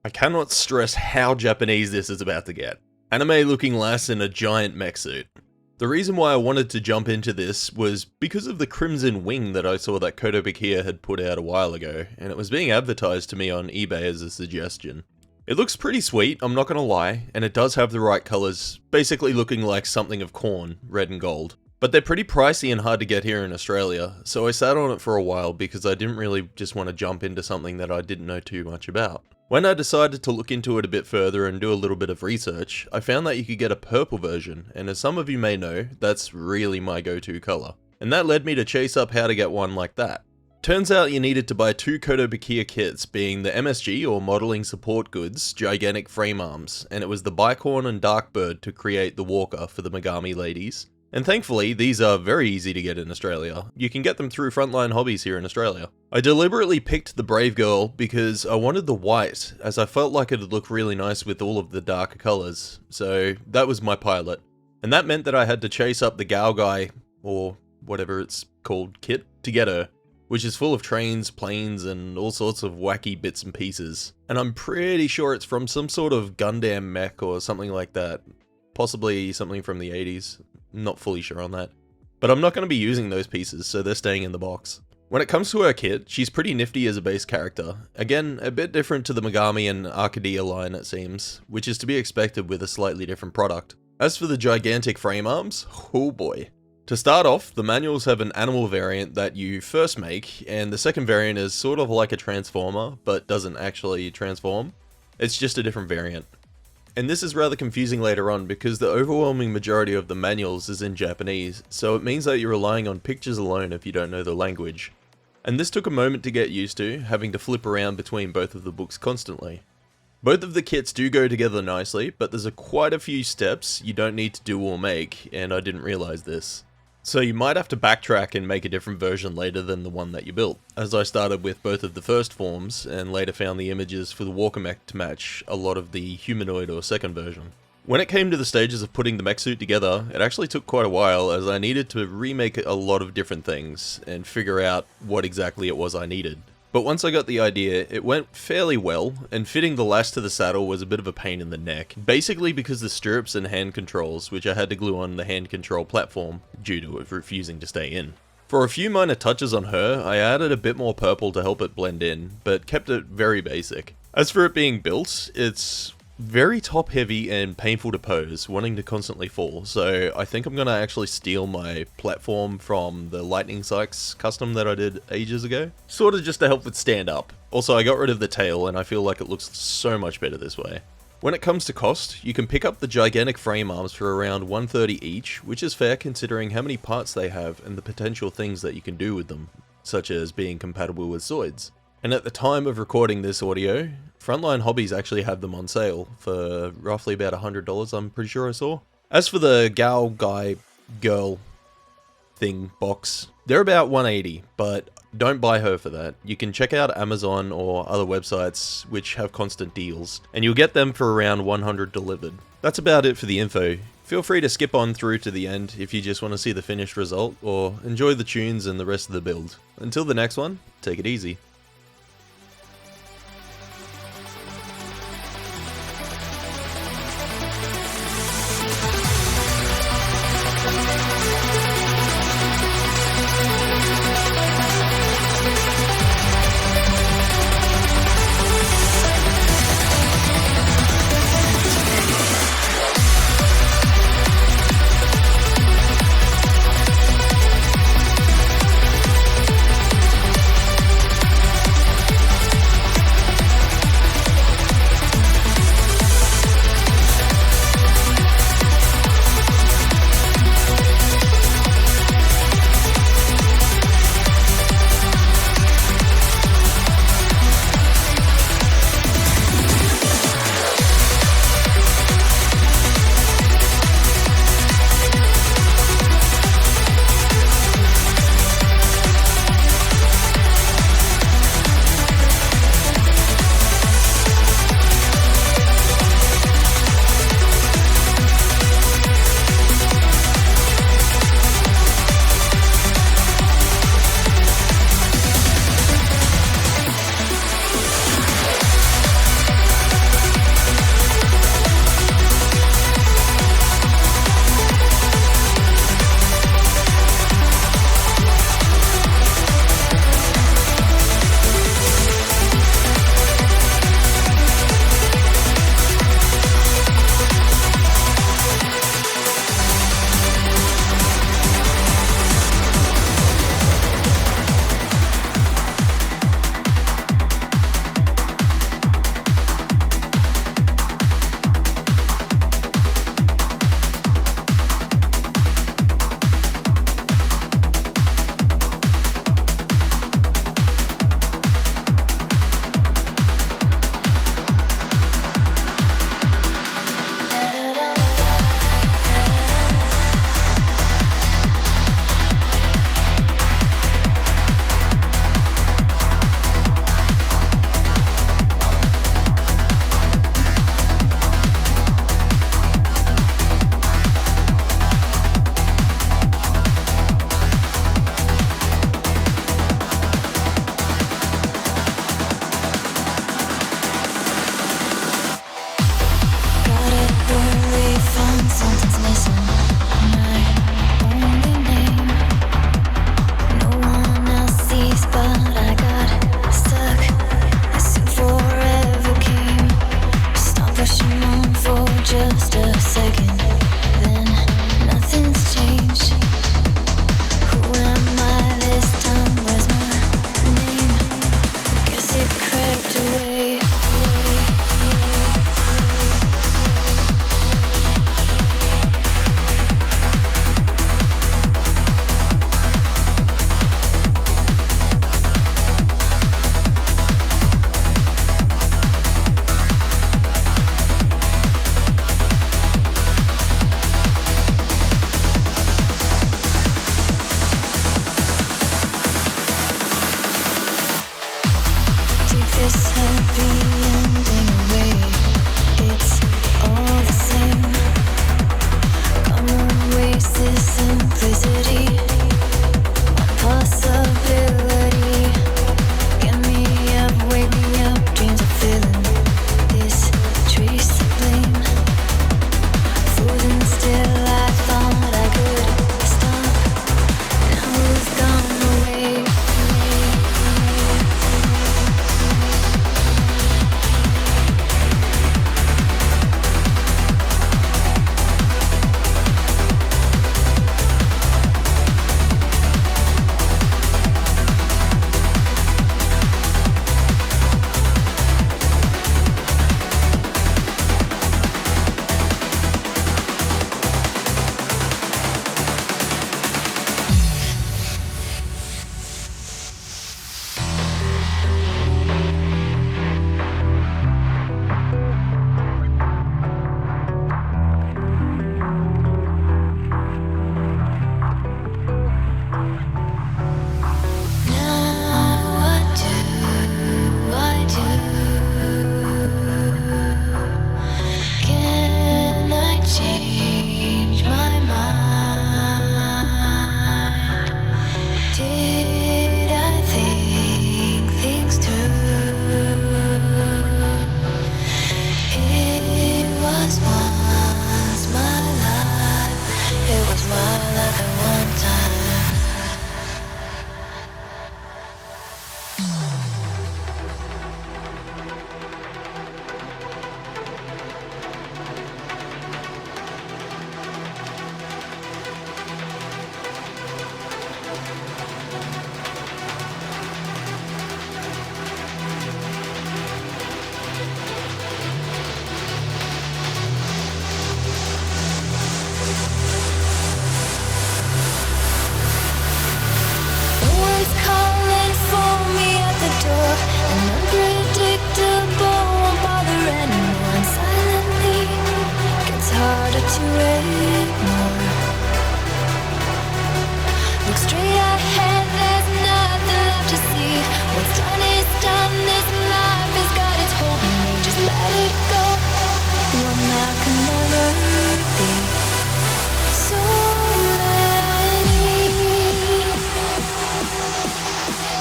I cannot stress how Japanese this is about to get. Anime looking lass in a giant mech suit. The reason why I wanted to jump into this was because of the crimson wing that I saw that Kotobukiya had put out a while ago, and it was being advertised to me on eBay as a suggestion. It looks pretty sweet, I'm not gonna lie, and it does have the right colours, basically looking like something of corn, red and gold. But they're pretty pricey and hard to get here in Australia, so I sat on it for a while because I didn't really just want to jump into something that I didn't know too much about. When I decided to look into it a bit further and do a little bit of research, I found that you could get a purple version, and as some of you may know, that's really my go-to colour. And that led me to chase up how to get one like that. Turns out you needed to buy 2 Kotobukiya kits, being the MSG or Modelling Support Goods gigantic frame arms, and it was the Bicorn and Darkbird to create the walker for the Megami ladies. And thankfully, these are very easy to get in Australia. You can get them through Frontline Hobbies here in Australia. I deliberately picked the Brave Girl because I wanted the white, as I felt like it'd look really nice with all of the darker colours, so that was my pilot. And that meant that I had to chase up the Gao Guy, or whatever it's called, kit, to get her, which is full of trains, planes, and all sorts of wacky bits and pieces. And I'm pretty sure it's from some sort of Gundam mech or something like that. Possibly something from the 80s. Not fully sure on that. But I'm not going to be using those pieces, so they're staying in the box. When it comes to her kit, she's pretty nifty as a base character. Again, a bit different to the Megami and Arcadia line it seems, which is to be expected with a slightly different product. As for the gigantic frame arms, oh boy. To start off, the manuals have an animal variant that you first make, and the second variant is sort of like a transformer, but doesn't actually transform. It's just a different variant. And this is rather confusing later on because the overwhelming majority of the manuals is in Japanese, so it means that you're relying on pictures alone if you don't know the language. And this took a moment to get used to, having to flip around between both of the books constantly. Both of the kits do go together nicely, but there's quite a few steps you don't need to do or make, and I didn't realise this. So you might have to backtrack and make a different version later than the one that you built, as I started with both of the first forms, and later found the images for the walker mech to match a lot of the humanoid or second version. When it came to the stages of putting the mech suit together, it actually took quite a while, as I needed to remake a lot of different things, and figure out what exactly it was I needed. But once I got the idea, it went fairly well, and fitting the lass to the saddle was a bit of a pain in the neck, basically because the stirrups and hand controls, which I had to glue on the hand control platform, due to it refusing to stay in. For a few minor touches on her, I added a bit more purple to help it blend in, but kept it very basic. As for it being built, it's very top heavy and painful to pose, wanting to constantly fall, so I think I'm gonna actually steal my platform from the Lightning Sykes custom that I did ages ago, sort of just to help it stand up. Also, I got rid of the tail and I feel like it looks so much better this way. When it comes to cost, you can pick up the gigantic frame arms for around $130 each, which is fair considering how many parts they have and the potential things that you can do with them, such as being compatible with Zoids. And at the time of recording this audio, Frontline Hobbies actually have them on sale for roughly about $100, I'm pretty sure I saw. As for the Gao Guy Girl thing box, they're about $180, but don't buy her for that. You can check out Amazon or other websites which have constant deals, and you'll get them for around $100 delivered. That's about it for the info. Feel free to skip on through to the end if you just want to see the finished result, or enjoy the tunes and the rest of the build. Until the next one, take it easy.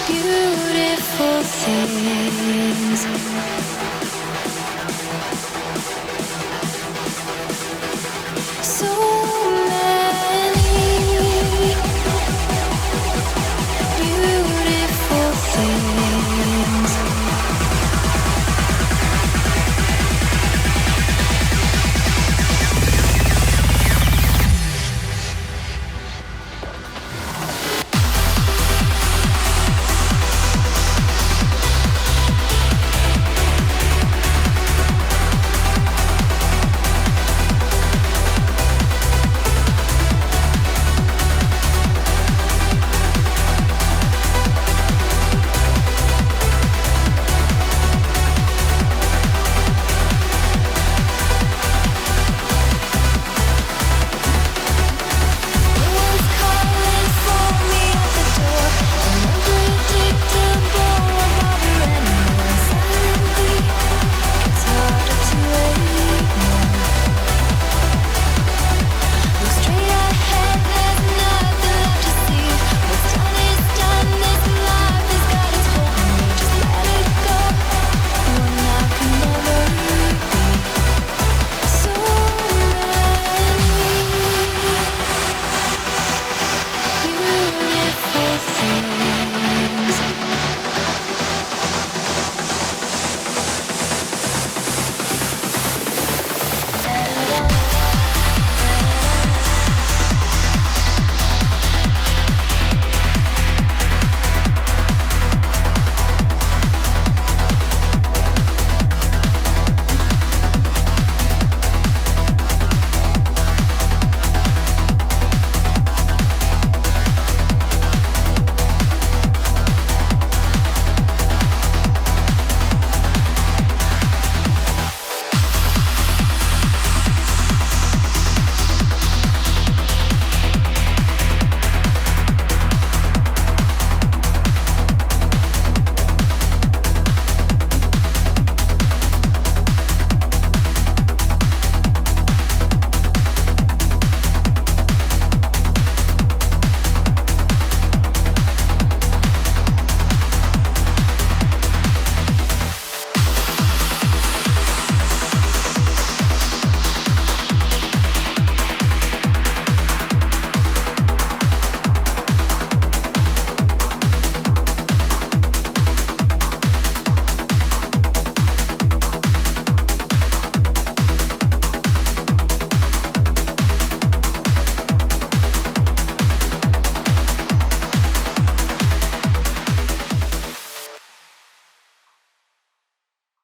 Beautiful things